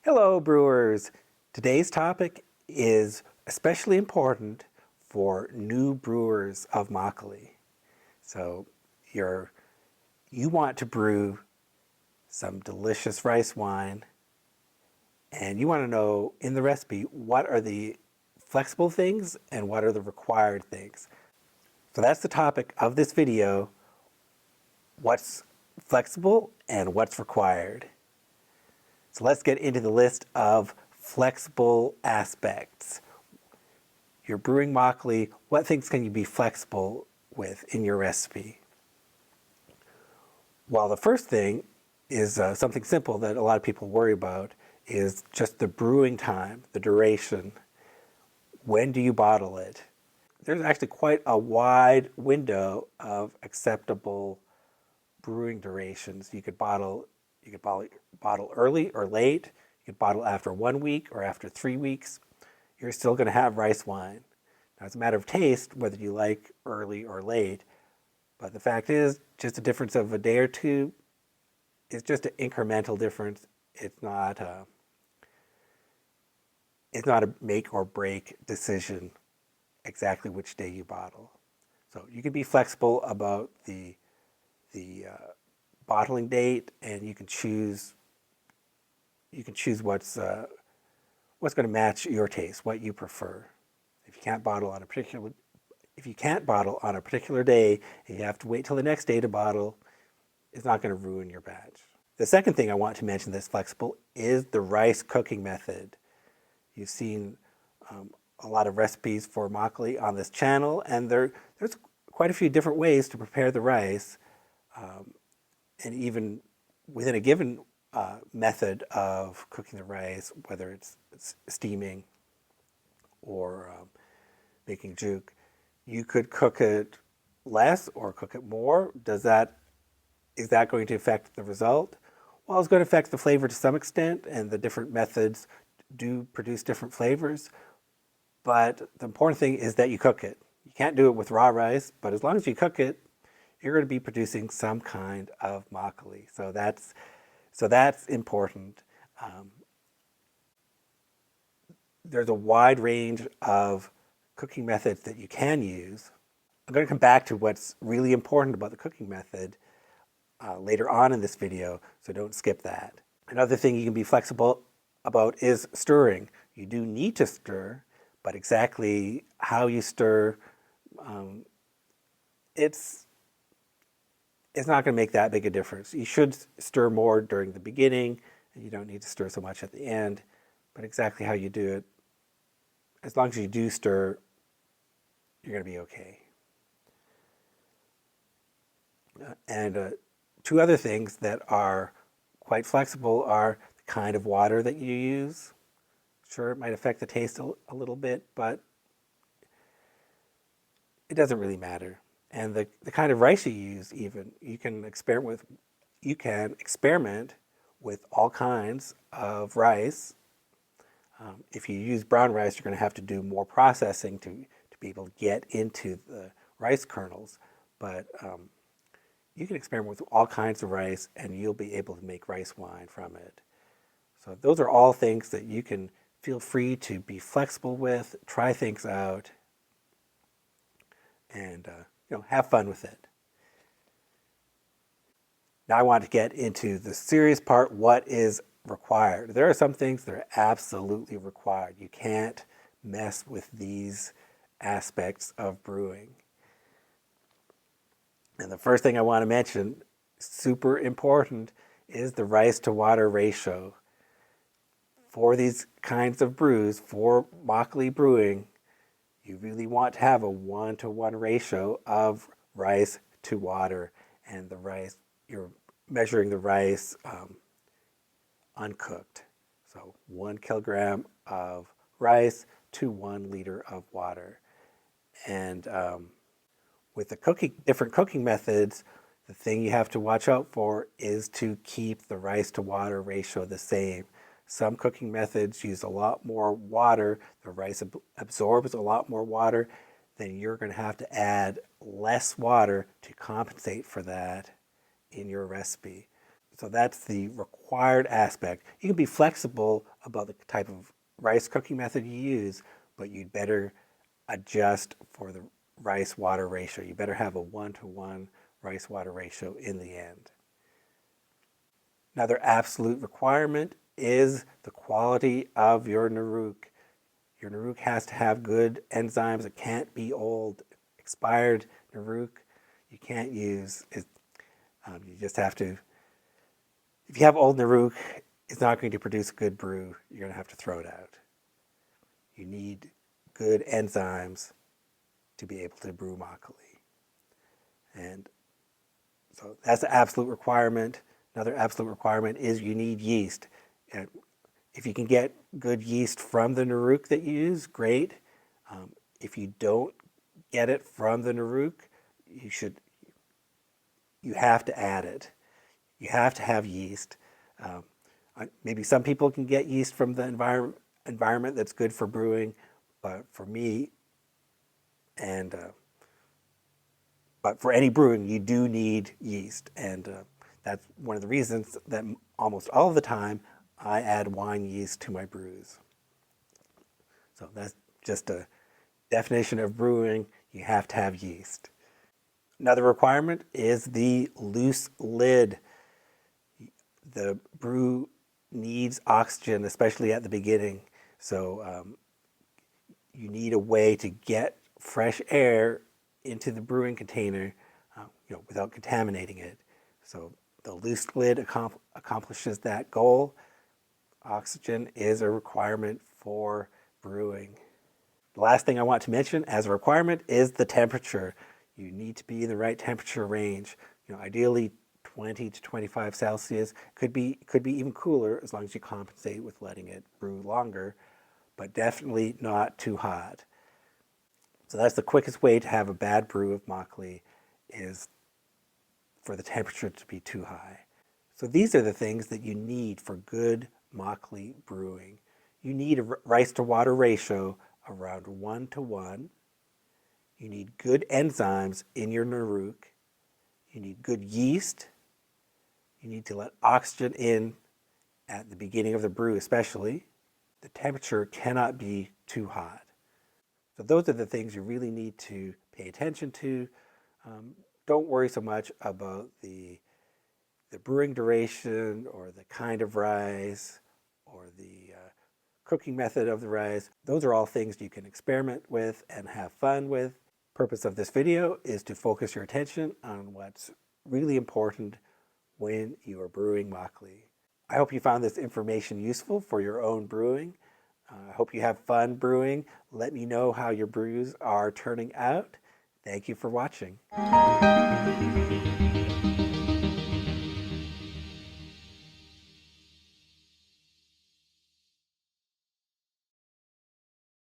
Hello, brewers. Today's topic is especially important for new brewers of Makgeolli. So you want to brew some delicious rice wine, and you want to know in the recipe what are the flexible things and what are the required things. So that's the topic of this video: what's flexible and what's required. So let's get into the list of flexible aspects. You're brewing makgeolli. What things can you be flexible with in your recipe? Well, the first thing is something simple that a lot of people worry about is just the brewing time, the duration. When do you bottle it? There's actually quite a wide window of acceptable brewing durations. You could bottle early or late. You could bottle after 1 week or after 3 weeks. You're still going to have rice wine. Now, it's a matter of taste whether you like early or late, but the fact is, just a difference of a day or two is just an incremental difference. It's not a make or break decision exactly which day you bottle. So you can be flexible about the bottling date, and you can choose what's going to match your taste, what you prefer. If you can't bottle on a particular day and you have to wait till the next day to bottle, it's not going to ruin your batch. The second thing I want to mention that's flexible is the rice cooking method. You've seen a lot of recipes for makgeolli on this channel, and there's quite a few different ways to prepare the rice, and even within a given method of cooking the rice, whether it's steaming or making juke, you could cook it less or cook it more. Is that going to affect the result? Well, it's going to affect the flavor to some extent, and the different methods do produce different flavors. But the important thing is that you cook it. You can't do it with raw rice, but as long as you cook it, you're going to be producing some kind of makgeolli. So that's important. There's a wide range of cooking methods that you can use. I'm going to come back to what's really important about the cooking method later on in this video, so don't skip that. Another thing you can be flexible about is stirring. You do need to stir, but exactly how you stir, it's not going to make that big a difference. You should stir more during the beginning, and you don't need to stir so much at the end, but exactly how you do it, as long as you do stir, you're going to be okay. And two other things that are quite flexible are the kind of water that you use. Sure, it might affect the taste a little bit, but it doesn't really matter. And the kind of rice you use, even, you can experiment with all kinds of rice. If you use brown rice, you're going to have to do more processing to be able to get into the rice kernels. But you can experiment with all kinds of rice, and you'll be able to make rice wine from it. So those are all things that you can feel free to be flexible with, try things out, and have fun with it. Now I want to get into the serious part: what is required. There are some things that are absolutely required. You can't mess with these aspects of brewing. And the first thing I want to mention, super important, is the rice to water ratio. For these kinds of brews, for makgeolli brewing, you really want to have a 1-to-1 ratio of rice to water, and the rice, you're measuring the rice uncooked. So 1 kilogram of rice to 1 liter of water. And with the different cooking methods, the thing you have to watch out for is to keep the rice to water ratio the same. Some cooking methods use a lot more water. The rice absorbs a lot more water. Then you're going to have to add less water to compensate for that in your recipe. So that's the required aspect. You can be flexible about the type of rice cooking method you use, but you'd better adjust for the rice water ratio. You better have a 1-to-1 rice water ratio in the end. Another absolute requirement is the quality of your naruk. Your naruk has to have good enzymes. It can't be old, expired naruk. You can't use it. You just have to, if you have old naruk, it's not going to produce a good brew. You're going to have to throw it out. You need good enzymes to be able to brew makgeolli. And so that's an absolute requirement. Another absolute requirement is you need yeast. And if you can get good yeast from the naruk that you use, great. If you don't get it from the naruk, you have to add it. You have to have yeast. Maybe some people can get yeast from the environment that's good for brewing, but for me, but for any brewing, you do need yeast, and that's one of the reasons that almost all of the time I add wine yeast to my brews. So that's just a definition of brewing. You have to have yeast. Another requirement is the loose lid. The brew needs oxygen, especially at the beginning. So you need a way to get fresh air into the brewing container, without contaminating it. So the loose lid accomplishes that goal. Oxygen is a requirement for brewing. The last thing I want to mention as a requirement is the temperature. You need to be in the right temperature range. Ideally 20 to 25 Celsius. Could be even cooler as long as you compensate with letting it brew longer, but definitely not too hot. So that's the quickest way to have a bad brew of makgeolli, is for the temperature to be too high. So these are the things that you need for good makgeolli brewing. You need a rice to water ratio around 1-to-1. You need good enzymes in your naruk. You need good yeast. You need to let oxygen in at the beginning of the brew especially. The temperature cannot be too hot. So those are the things you really need to pay attention to. Don't worry so much about the brewing duration or the kind of rice or the cooking method of the rice. Those are all things you can experiment with and have fun with. Purpose of this video is to focus your attention on what's really important when you are brewing makgeolli. I hope you found this information useful for your own brewing. I hope you have fun brewing. Let me know how your brews are turning out. Thank you for watching.